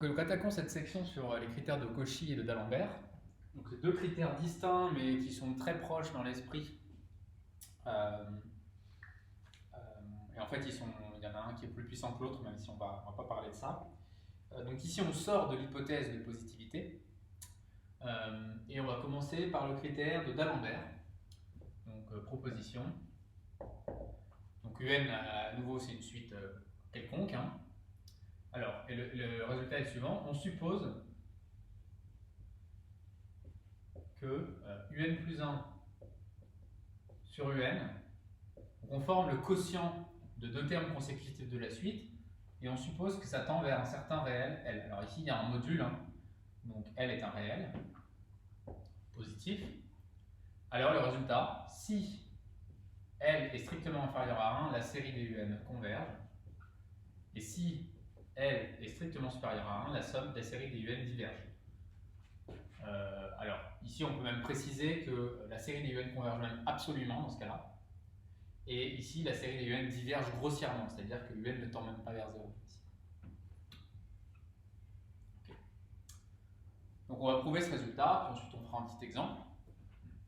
Donc, attaquons cette section sur les critères de Cauchy et de D'Alembert. Donc, c'est deux critères distincts mais qui sont très proches dans l'esprit. Euh, et en fait, il y en a un qui est plus puissant que l'autre, même si on va pas parler de ça. Donc ici, on sort de l'hypothèse de positivité. Et on va commencer par le critère de D'Alembert. Donc, proposition. Donc, UN, à nouveau, c'est une suite quelconque. Hein. Alors, et le résultat est le suivant. On suppose que UN plus 1 sur UN, on forme le quotient de deux termes consécutifs de la suite, et on suppose que ça tend vers un certain réel L. Alors ici, il y a un module, hein, donc L est un réel positif. Alors le résultat, si L est strictement inférieur à 1, la série des UN converge, et si L est strictement supérieur à 1, la somme des séries des UN diverge. Alors, ici, on peut même préciser que la série des UN converge même absolument dans ce cas-là. Et ici, la série des UN diverge grossièrement, c'est-à-dire que UN ne tend même pas vers 0. Okay. Donc, on va prouver ce résultat, puis ensuite on fera un petit exemple.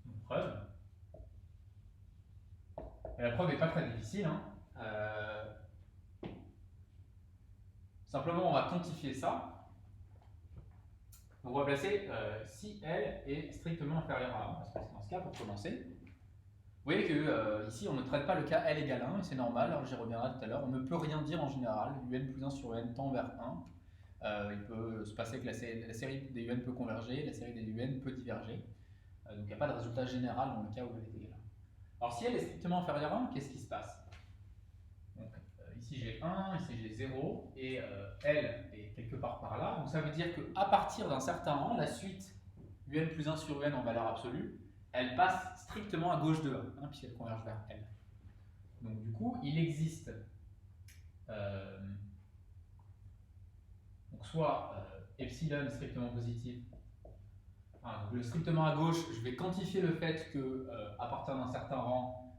Une preuve. Et la preuve n'est pas très difficile. Hein. Simplement, on va quantifier ça. Donc, on va placer si L est strictement inférieur à 1. On va se placer dans ce cas pour commencer. Vous voyez que ici, on ne traite pas le cas L égale 1, et c'est normal, j'y reviendrai tout à l'heure. On ne peut rien dire en général. UN plus 1 sur UN tend vers 1. Il peut se passer que la série des UN peut converger, la série des UN peut diverger. Donc il n'y a pas de résultat général dans le cas où L est égal à 1. Alors si L est strictement inférieur à 1, qu'est-ce qui se passe? Donc, ici j'ai 1, ici j'ai 0, et L est quelque part par là. Donc ça veut dire qu'à partir d'un certain rang, la suite UN plus 1 sur UN en valeur absolue, elle passe strictement à gauche de 1, hein, puisqu'elle converge vers L. Donc du coup, il existe donc soit epsilon strictement positif. Ah, donc le strictement à gauche, je vais quantifier le fait que à partir d'un certain rang,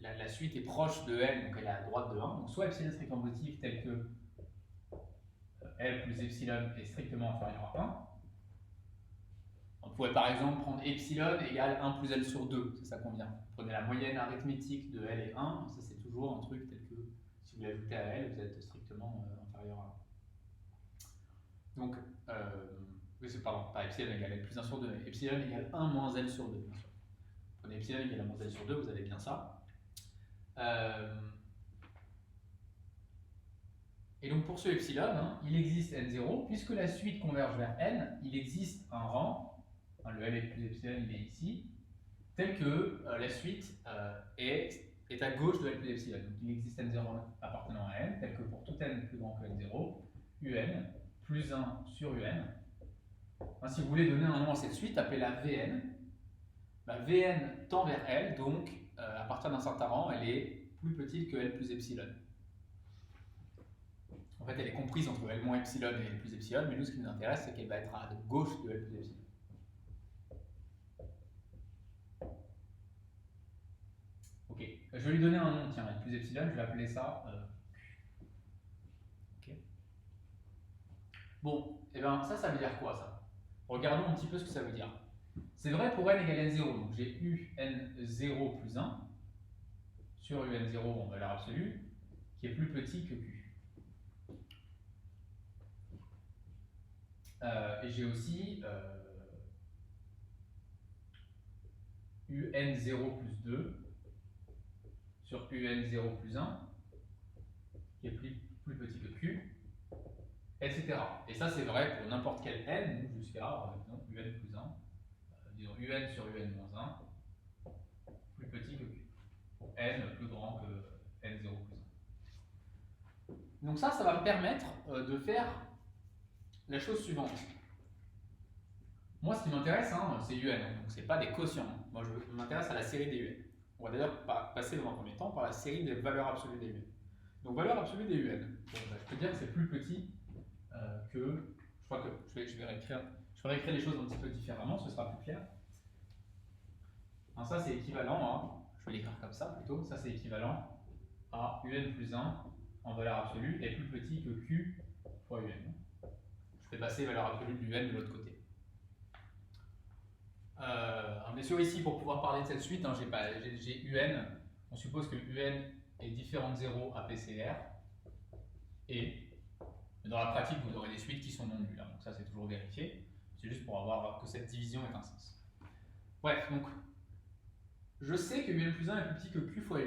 la suite est proche de L, donc elle est à droite de 1. Donc soit epsilon strictement positif tel que L plus epsilon est strictement inférieur à 1. On pourrait par exemple prendre epsilon égale 1 plus L sur 2, ça convient. Prenez la moyenne arithmétique de L et 1, ça c'est toujours un truc tel que si vous l'ajoutez à L, vous êtes strictement inférieur à 1. Donc, pardon, pas epsilon égale L plus 1 sur 2, mais epsilon égale 1 moins L sur 2, bien sûr. Prenez epsilon égale 1 moins L sur 2, vous avez bien ça. Et donc pour ce epsilon, hein, il existe N0, puisque la suite converge vers N, il existe un rang, hein, le L plus epsilon il est ici, tel que la suite est à gauche de L plus epsilon. Donc il existe N0 appartenant à N, tel que pour tout N plus grand que N0, UN plus 1 sur UN. Hein, si vous voulez donner un nom à cette suite, appelez-la Vn. Bah, Vn tend vers L, donc à partir d'un certain rang, elle est plus petite que L plus epsilon. En fait, elle est comprise entre L moins epsilon et L plus epsilon, mais nous, ce qui nous intéresse, c'est qu'elle va être à gauche de L plus epsilon. Ok, je vais lui donner un nom, tiens, L plus epsilon, je vais appeler ça Q. Ok. Bon, et bien ça veut dire quoi ça? Regardons un petit peu ce que ça veut dire. C'est vrai pour n égale n0, donc j'ai un0 plus 1 sur un0 en valeur absolue, qui est plus petit que q. Et j'ai aussi un0 plus 2 sur un0 plus 1, qui est plus petit que q, etc. Et ça c'est vrai pour n'importe quel n, jusqu'à un plus 1, disons un sur un moins 1, plus petit que q, pour n plus grand que n0 plus 1. Donc ça va me permettre de faire la chose suivante. Moi, ce qui m'intéresse, hein, c'est UN, donc c'est pas des quotients. Moi, je m'intéresse à la série des UN. On va d'ailleurs passer dans un premier temps par la série des valeurs absolues des UN. Donc, valeur absolue des UN. Bon, bah, je peux dire que c'est plus petit que. Je crois que je vais réécrire les choses un petit peu différemment, ce sera plus clair. Alors, ça, c'est équivalent à. Je vais l'écrire comme ça plutôt. Ça, c'est équivalent à UN plus 1 en valeur absolue est plus petit que Q fois UN. passer valeur absolue de un de l'autre côté. Bien sûr, ici, pour pouvoir parler de cette suite, hein, j'ai un. On suppose que un est différent de 0 à PCR. Et dans la pratique, vous aurez des suites qui sont non nulles. Donc ça, c'est toujours vérifié. C'est juste pour avoir que cette division ait un sens. Bref, donc, je sais que un plus 1 est plus petit que q fois un.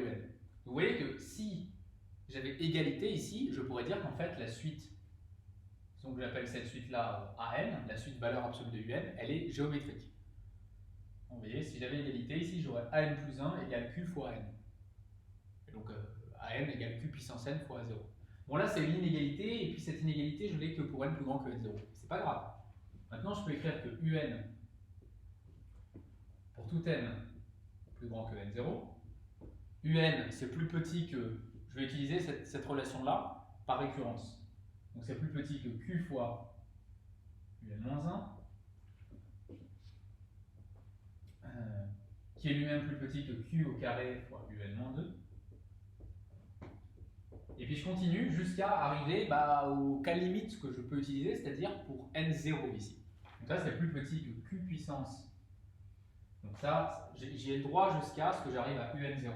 Vous voyez que si j'avais égalité ici, je pourrais dire qu'en fait, la suite, donc j'appelle cette suite-là AN, la suite valeur absolue de un, elle est géométrique. Vous voyez, si j'avais égalité ici, j'aurais an plus 1 égale q fois n. Et donc, an égale q puissance n fois 0. Bon, là, c'est l'inégalité, et puis cette inégalité, je l'ai que pour n plus grand que n0. C'est pas grave. Maintenant, je peux écrire que un, pour tout n plus grand que n0, un, c'est plus petit que... Je vais utiliser cette relation-là par récurrence. Donc, c'est plus petit que q fois un-1, qui est lui-même plus petit que q au carré fois un-2. Et puis je continue jusqu'à arriver aux cas limites que je peux utiliser, c'est-à-dire pour n0 ici. Donc ça, c'est plus petit que q puissance. Donc ça, j'ai le droit jusqu'à ce que j'arrive à un0.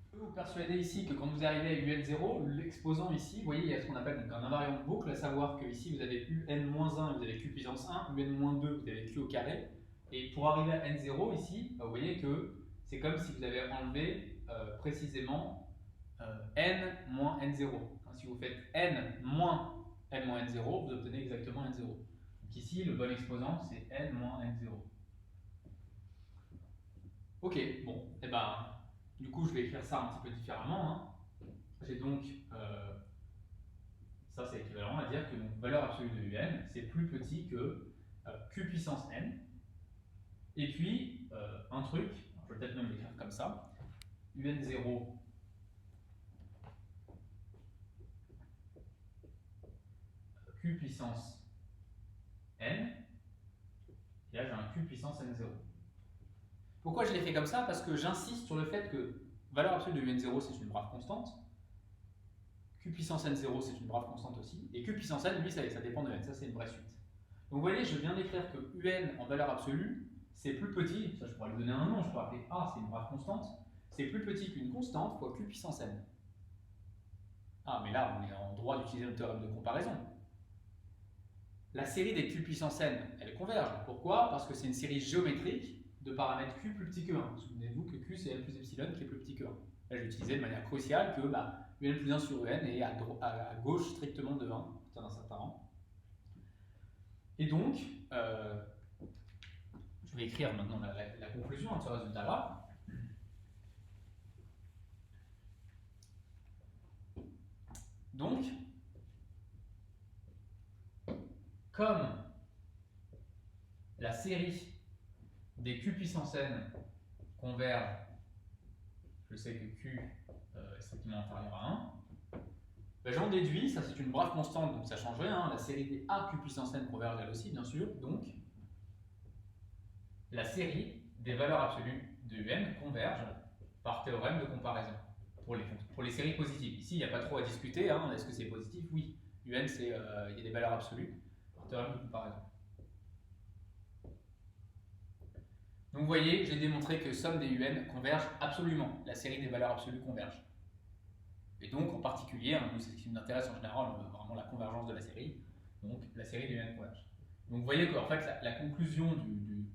Je peux vous persuader ici que quand vous arrivez à un0, l'exposant ici, vous voyez, il y a ce qu'on appelle donc un invariant de boucle, à savoir que ici vous avez un-1 et vous avez q puissance 1, un-2 vous avez q au carré. Et pour arriver à n0 ici, vous voyez que c'est comme si vous avez enlevé précisément n moins n0. Si vous faites n moins n0, vous obtenez exactement n0. Donc ici, le bon exposant, c'est n moins n0. Ok, bon, et du coup, je vais écrire ça un petit peu différemment. J'ai donc, ça c'est équivalent à dire que donc, valeur absolue de un, c'est plus petit que q puissance n. Et puis, un truc, je vais peut-être même l'écrire comme ça, un0 q puissance n, et là j'ai un q puissance n0. Pourquoi je l'ai fait comme ça? Parce que j'insiste sur le fait que valeur absolue de n0 c'est une brave constante, q puissance n0 c'est une brave constante aussi, et q puissance n, lui, ça dépend de n, ça c'est une vraie suite. Donc vous voyez, je viens d'écrire que un en valeur absolue, c'est plus petit, ça je pourrais lui donner un nom, je pourrais appeler A, c'est une brave constante, c'est plus petit qu'une constante fois q puissance n. Ah, mais là, on est en droit d'utiliser le théorème de comparaison. La série des q puissance n, elle converge. Pourquoi? Parce que c'est une série géométrique de paramètres q plus petit que 1. Souvenez-vous que q c'est n plus epsilon qui est plus petit que 1. Là, j'ai utilisé de manière cruciale que un plus 1 sur un est à gauche strictement de 1, à partir d'un certain rang. Et donc, je vais écrire maintenant la conclusion de ce résultat-là. Donc, comme la série des q puissance n converge, je sais que q est strictement inférieur à 1, j'en déduis, ça c'est une brave constante, donc ça ne change rien, la série des a q puissance n converge elle aussi, bien sûr, donc la série des valeurs absolues de un converge par théorème de comparaison pour les séries positives. Ici, il n'y a pas trop à discuter, est-ce que c'est positif? Oui, un, il y a des valeurs absolues par théorème de comparaison. Donc vous voyez, j'ai démontré que somme des un converge absolument, la série des valeurs absolues converge. Et donc en particulier, nous c'est ce qui nous intéresse en général, vraiment la convergence de la série, donc la série des un converge. Donc vous voyez qu'en fait la conclusion du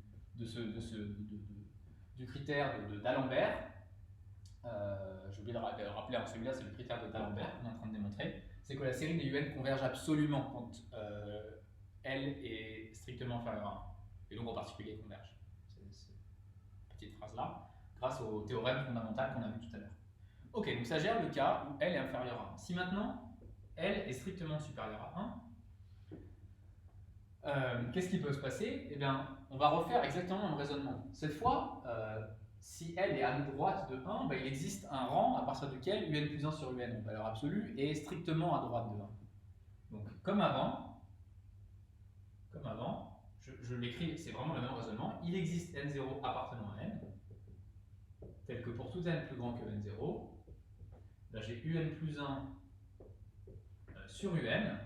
critère d'Alembert, j'ai oublié de rappeler, celui-là c'est le critère de d'Alembert qu'on est en train de démontrer, c'est que la série des un converge absolument quand L est strictement inférieur à 1, et donc en particulier converge. Petite phrase là, grâce au théorème fondamental qu'on a vu tout à l'heure. Ok, donc ça gère le cas où L est inférieur à 1. Si maintenant L est strictement supérieur à 1, qu'est-ce qui peut se passer? Eh bien, on va refaire exactement le même raisonnement. Cette fois, si L est à droite de 1, il existe un rang à partir duquel un plus 1 sur un en valeur absolue est strictement à droite de 1. Donc, comme avant, je l'écris, c'est vraiment le même raisonnement. Il existe n0 appartenant à n, tel que pour tout n plus grand que n0, là j'ai un plus 1 sur un,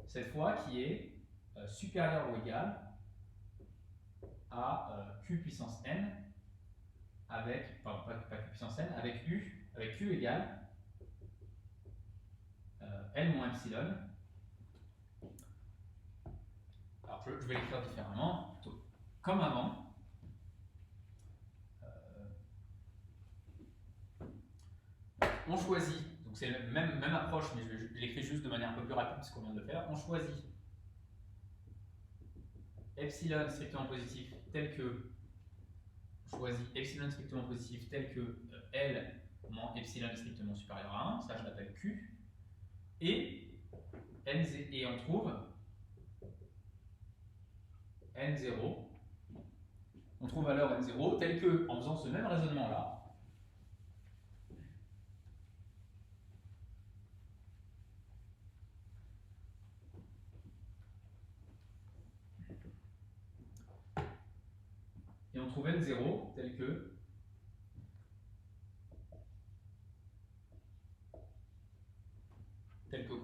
cette fois qui est supérieur ou égal à q puissance n avec, pardon, pas q puissance n, avec q égale n moins epsilon. Alors je vais l'écrire différemment, plutôt comme avant. On choisit, donc c'est la même approche, mais je l'écris juste de manière un peu plus rapide, ce qu'on vient de faire. On choisit epsilon strictement positif tel que L moins epsilon strictement supérieur à 1, ça je l'appelle Q, et on trouve N0. On trouve alors N0 tel que, en faisant ce même raisonnement là, et on trouve N0 tel que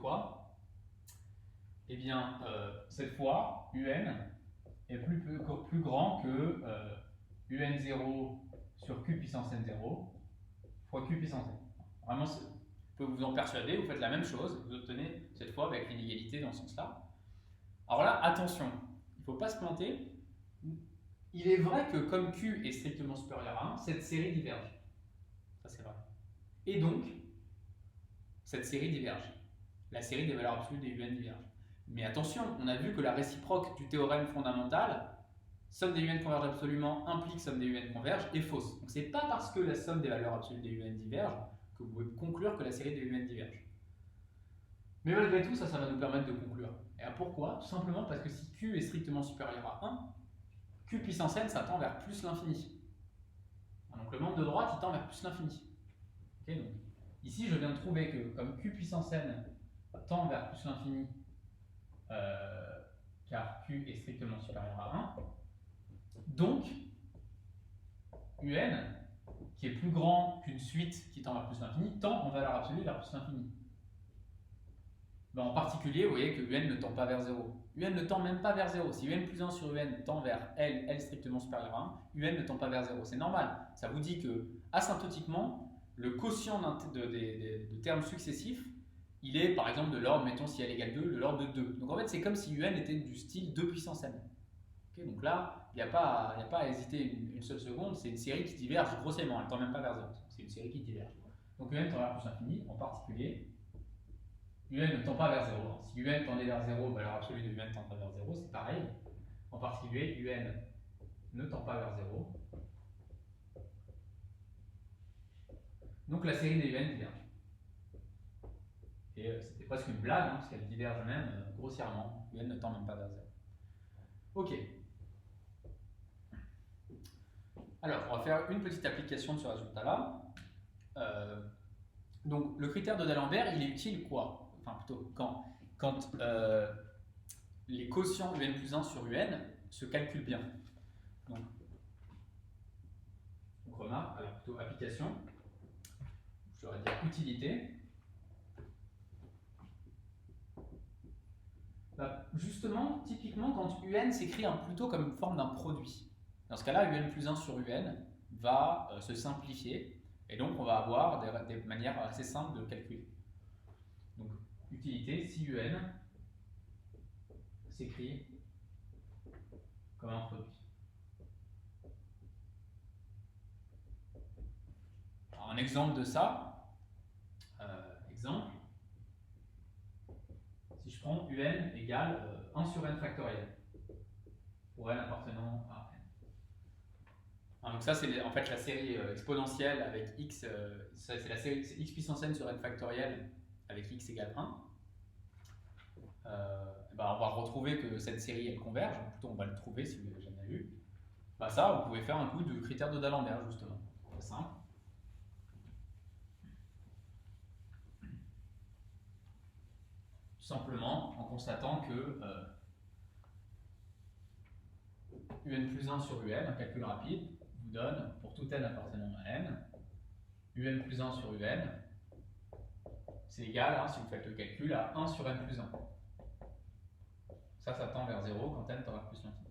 quoi? Eh bien, cette fois, UN est plus grand que UN0 sur Q puissance N0 fois Q puissance N. Vraiment, je peux vous en persuader, vous faites la même chose, vous obtenez cette fois avec l'inégalité dans ce sens-là. Alors là, attention, il ne faut pas se planter. Il est vrai que comme Q est strictement supérieur à 1, cette série diverge. Ça c'est vrai. Et donc, cette série diverge. La série des valeurs absolues des UN diverge. Mais attention, on a vu que la réciproque du théorème fondamental, somme des UN converge absolument implique somme des UN converge, est fausse. Donc c'est pas parce que la somme des valeurs absolues des UN diverge que vous pouvez conclure que la série des UN diverge. Mais malgré tout, ça va nous permettre de conclure. Et pourquoi? Tout simplement parce que si Q est strictement supérieur à 1, Q puissance n, ça tend vers plus l'infini. Donc le membre de droite, il tend vers plus l'infini. Okay, donc, ici, je viens de trouver que comme Q puissance n tend vers plus l'infini, car Q est strictement supérieur à 1, donc UN, qui est plus grand qu'une suite qui tend vers plus l'infini, tend en valeur absolue vers plus l'infini. Ben, en particulier, vous voyez que UN ne tend pas vers 0. UN ne tend même pas vers 0. Si UN plus 1 sur UN tend vers L strictement supérieur à 1, UN ne tend pas vers 0. C'est normal. Ça vous dit que, asymptotiquement, le quotient de termes successifs, il est par exemple de l'ordre, mettons si L égale 2, de l'ordre de 2. Donc en fait, c'est comme si UN était du style 2 puissance n. Okay, donc là, il n'y a pas à hésiter une seule seconde. C'est une série qui diverge grossièrement. Elle ne tend même pas vers 0. C'est une série qui diverge. Donc UN tend vers plus l'infini, en particulier. UN ne tend pas vers 0. Si UN tendait vers 0, valeur absolue de UN tend pas vers 0, c'est pareil. En particulier, UN ne tend pas vers 0. Donc la série des UN diverge. Et c'était presque une blague, parce qu'elle diverge même grossièrement. UN ne tend même pas vers 0. Ok. Alors, on va faire une petite application de ce résultat-là. Donc, le critère de D'Alembert, il est utile quoi? Enfin, plutôt quand les quotients UN plus 1 sur UN se calculent bien. Donc remarque, alors plutôt application, je devrais dire utilité. Bah, justement, typiquement, quand UN s'écrit plutôt comme une forme d'un produit. Dans ce cas-là, UN plus 1 sur UN va se simplifier, et donc on va avoir des manières assez simples de calculer. Donc, utilité, si UN s'écrit comme un produit. Alors, un exemple de ça, exemple, si je prends UN égale 1 sur n factoriel, pour n appartenant à n. Hein, donc ça c'est en fait la série exponentielle avec x, c'est la série x puissance n sur n factoriel avec x égale 1. Bah, on va retrouver que cette série elle converge, plutôt on va le trouver si vous l'avez jamais vu. Bah, ça, vous pouvez faire un coup de critère de D'Alembert justement, c'est simple. Tout simplement en constatant que UN plus 1 sur UN, un calcul rapide, vous donne pour tout n appartenant à n, UN plus 1 sur UN, c'est égal, hein, si vous faites le calcul, à 1 sur n plus 1. Ça tend vers 0 quand n tend vers plus l'infini.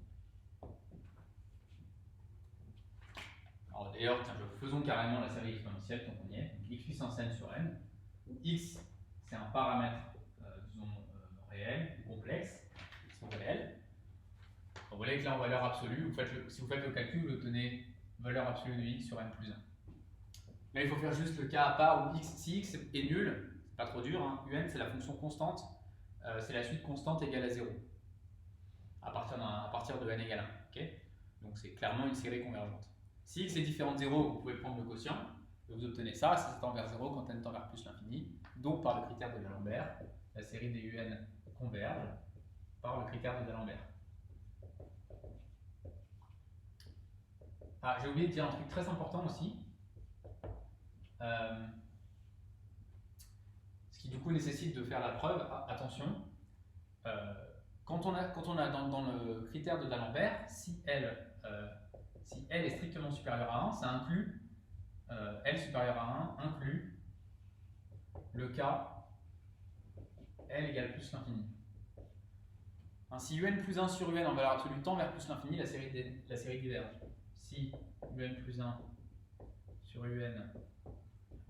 Alors d'ailleurs, faisons carrément la série exponentielle tant qu'on y est. Donc, x puissance n sur n, où x c'est un paramètre, disons, réel ou complexe, x sont réels. Donc, vous voyez que là en valeur absolue, si vous faites le calcul, vous obtenez valeur absolue de x sur n plus 1. Là il faut faire juste le cas à part où si x est nul, c'est pas trop dur, hein, un c'est la fonction constante, c'est la suite constante égale à 0, à partir de n égale 1. Okay, donc c'est clairement une série convergente. Si x est différent de 0, vous pouvez prendre le quotient, et vous obtenez ça, si ça tend vers 0 quand n tend vers plus l'infini. Donc par le critère de d'Alembert, la série des un converge par le critère de d'Alembert. Ah, j'ai oublié de dire un truc très important aussi, ce qui du coup nécessite de faire la preuve. Attention, quand on a dans le critère de d'Alembert, si L est strictement supérieur à 1, ça inclut, L supérieur à 1 inclut le cas L égale plus l'infini. Si un plus 1 sur un en valeur absolue tend vers plus l'infini, la série diverge. Si un plus 1 sur un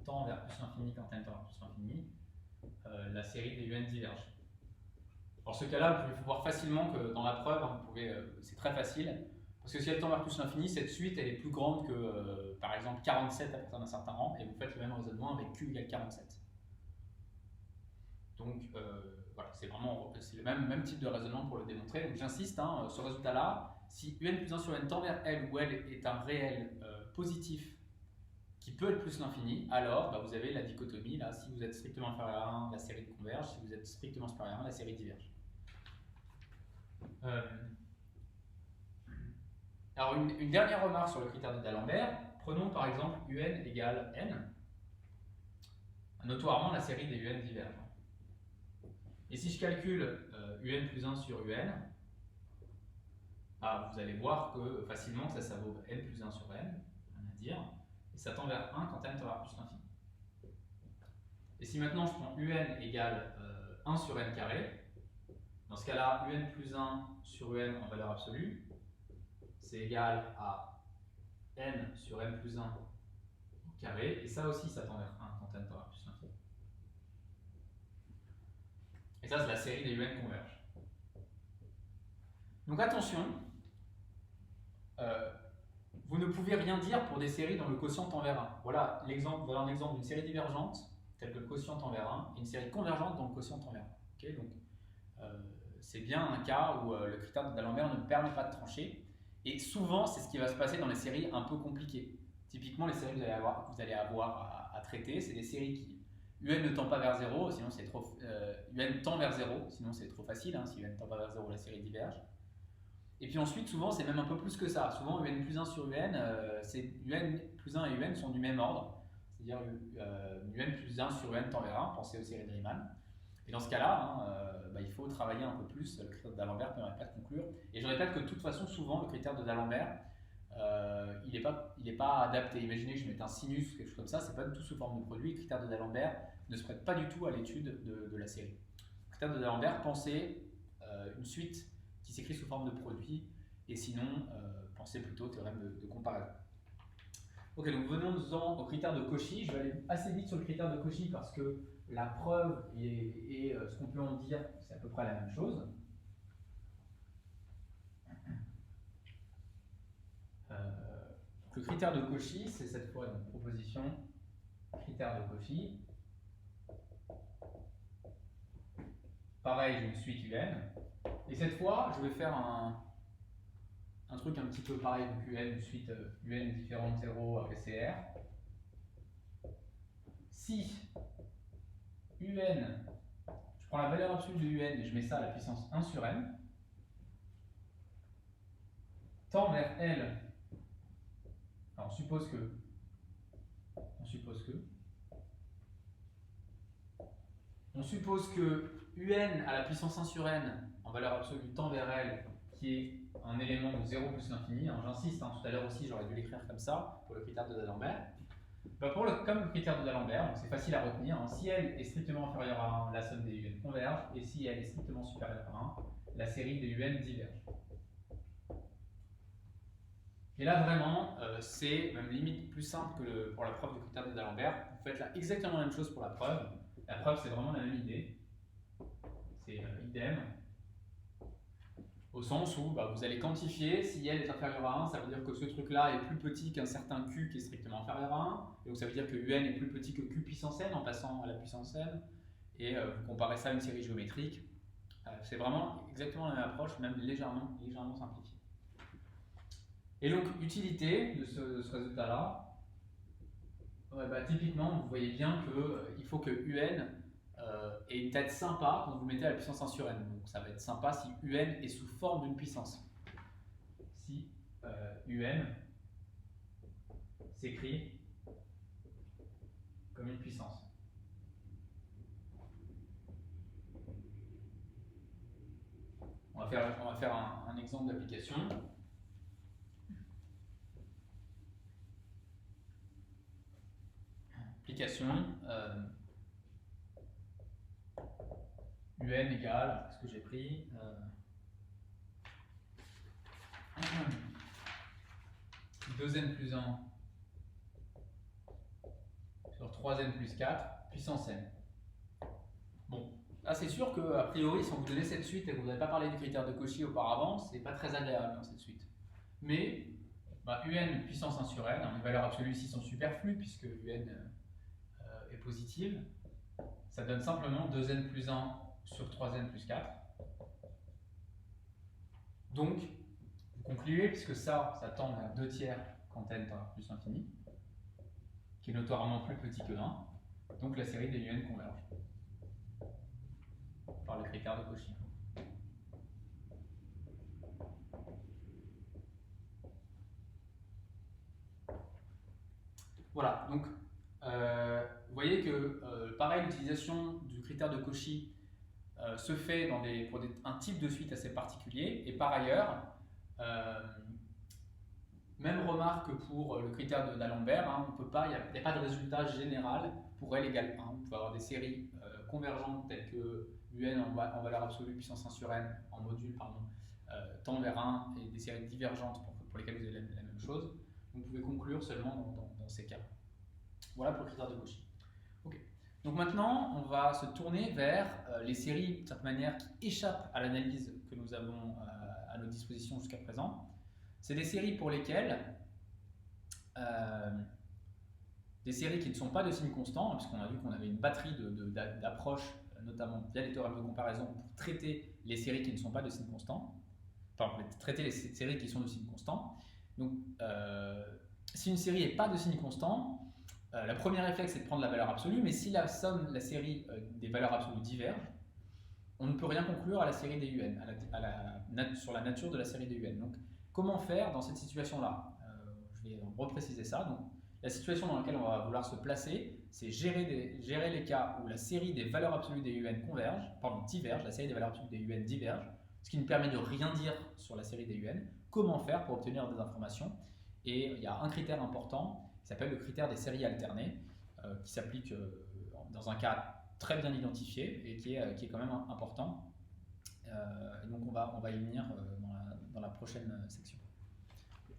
tend vers plus l'infini quand n tend vers plus l'infini, la série des un diverge. Dans ce cas-là, vous pouvez voir facilement que dans la preuve, c'est très facile, parce que si elle tend vers plus l'infini, cette suite elle est plus grande que par exemple 47 à partir d'un certain rang, et vous faites le même raisonnement avec q égale 47. Donc voilà, c'est le même type de raisonnement pour le démontrer. Donc j'insiste, hein, ce résultat-là, si un plus 1 sur n tend vers L où L est un réel positif qui peut être plus l'infini, alors vous avez la dichotomie, là, si vous êtes strictement inférieur à 1, la série converge, si vous êtes strictement supérieur à 1, la série diverge. Alors une dernière remarque sur le critère de d'Alembert, prenons par exemple un égale n, notoirement la série des un diverge. Et si je calcule un plus 1 sur un, vous allez voir que facilement ça vaut n plus 1 sur n, rien à dire, et ça tend vers 1 quand n tend vers plus l'infini. Et si maintenant je prends un égale 1 sur n carré, dans ce cas-là, un plus 1 sur un en valeur absolue, c'est égal à n sur n plus 1 au carré, et ça aussi ça tend vers 1 quand n tend vers plus l'infini. Et ça c'est la série des un converge. Donc attention, vous ne pouvez rien dire pour des séries dont le quotient tend vers 1. Voilà un exemple d'une série divergente, telle que le quotient tend vers 1, et une série convergente dont le quotient tend vers 1. Okay, donc, c'est bien un cas où le critère d'Alembert ne permet pas de trancher, et souvent c'est ce qui va se passer dans les séries un peu compliquées. Typiquement les séries que vous allez avoir à traiter, c'est des séries qui un ne tend pas vers 0, sinon c'est trop un tend vers 0, sinon c'est trop facile, hein, si un ne tend pas vers 0, la série diverge. Et puis ensuite, souvent, c'est même un peu plus que ça. Souvent, un plus 1 sur un, un plus 1 et un sont du même ordre. C'est-à-dire un plus 1 sur un tend vers 1, pensez aux séries de Riemann. Et dans ce cas-là, il faut travailler un peu plus. Le critère de d'Alembert ne permet pas de conclure. Et je répète que de toute façon, souvent, le critère de d'Alembert, il n'est pas adapté. Imaginez que je mette un sinus ou quelque chose comme ça, c'est pas du tout sous forme de produit. Le critère de d'Alembert ne se prête pas du tout à l'étude de la série. Le critère de d'Alembert, pensez une suite qui s'écrit sous forme de produit, et sinon, pensez plutôt au théorème de comparaison. Ok, donc venons-en au critère de Cauchy. Je vais aller assez vite sur le critère de Cauchy parce que la preuve et ce qu'on peut en dire, c'est à peu près la même chose. Le critère de Cauchy, c'est cette fois une proposition critère de Cauchy. Pareil, j'ai une suite un. Et cette fois, je vais faire un truc un petit peu pareil, donc une suite un différente de 0 avec CR. Si un, je prends la valeur absolue de un et je mets ça à la puissance 1 sur n, tend vers L, alors on suppose que un à la puissance 1 sur n en valeur absolue tend vers L, qui est un élément de 0 plus l'infini. J'insiste, tout à l'heure aussi j'aurais dû l'écrire comme ça pour le critère de d'Alembert. Comme le critère de d'Alembert, c'est facile à retenir, si L est strictement inférieur à 1, la somme des un converge, et si L est strictement supérieure à 1, la série des UN diverge. Et là, vraiment, c'est même limite plus simple que pour la preuve du critère d'Alembert. Vous faites là exactement la même chose pour la preuve. La preuve, c'est vraiment la même idée. C'est idem. Au sens où vous allez quantifier, si L est inférieur à 1, ça veut dire que ce truc-là est plus petit qu'un certain Q qui est strictement inférieur à 1. Et donc ça veut dire que UN est plus petit que Q puissance n en passant à la puissance n. Et vous comparez ça à une série géométrique. C'est vraiment exactement la même approche, même légèrement simplifiée. Et donc, utilité de ce résultat-là, typiquement, vous voyez bien qu'il faut que UN ait une tête sympa quand vous mettez à la puissance 1 sur n. Donc, ça va être sympa si UN est sous forme d'une puissance. Si UN s'écrit comme une puissance. On va faire un exemple d'application. Application UN égale, ce que j'ai pris, 2n plus 1 sur 3n plus 4 puissance n. Bon, là c'est sûr que a priori, si on vous donnait cette suite et que vous n'avez pas parlé du critère de Cauchy auparavant, c'est pas très agréable dans cette suite. Mais UN puissance 1 sur n, les valeurs absolues ici sont superflues puisque UN est positive. Ça donne simplement 2n plus 1 sur 3n plus 4. Donc, vous concluez, puisque ça tend vers 2 tiers quand n tend vers plus l'infini, qui est notoirement plus petit que 1, donc la série des UN converge par le critère de Cauchy. Voilà, donc vous voyez que pareil, l'utilisation du critère de Cauchy se fait pour un type de suite assez particulier, et par ailleurs, même remarque que pour le critère d'Alembert, on peut pas, il n'y a pas de résultat général pour L égale 1. On peut avoir des séries convergentes telles que UN en valeur absolue puissance 1 sur n, en module, pardon, tend vers 1, et des séries divergentes pour lesquelles vous avez la même chose. Donc vous pouvez conclure seulement dans ces cas. Voilà pour le critère de Cauchy. Okay. Donc maintenant, on va se tourner vers les séries, de certaine manière, qui échappent à l'analyse que nous avons à nos dispositions jusqu'à présent. C'est des séries pour lesquelles des séries qui ne sont pas de signe constant, puisqu'on a vu qu'on avait une batterie d'approches, notamment via les théorèmes de comparaison, pour traiter les séries qui ne sont pas de signe constant, enfin pour traiter les séries qui sont de signe constant. Donc, si une série n'est pas de signe constant, le premier réflexe c'est de prendre la valeur absolue, mais si la somme de la série des valeurs absolues diverge, on ne peut rien conclure à la série des UN, sur la nature de la série des UN. Donc, comment faire dans cette situation-là? Je vais repréciser ça. Donc, la situation dans laquelle on va vouloir se placer, c'est gérer les cas où la série des valeurs absolues des UN diverge, la série des valeurs absolues des UN diverge, ce qui nous permet de rien dire sur la série des UN. Comment faire pour obtenir des informations? Et il y a un critère important qui s'appelle le critère des séries alternées, qui s'applique dans un cas très bien identifié et qui est quand même important. Et donc on va y venir dans la prochaine section.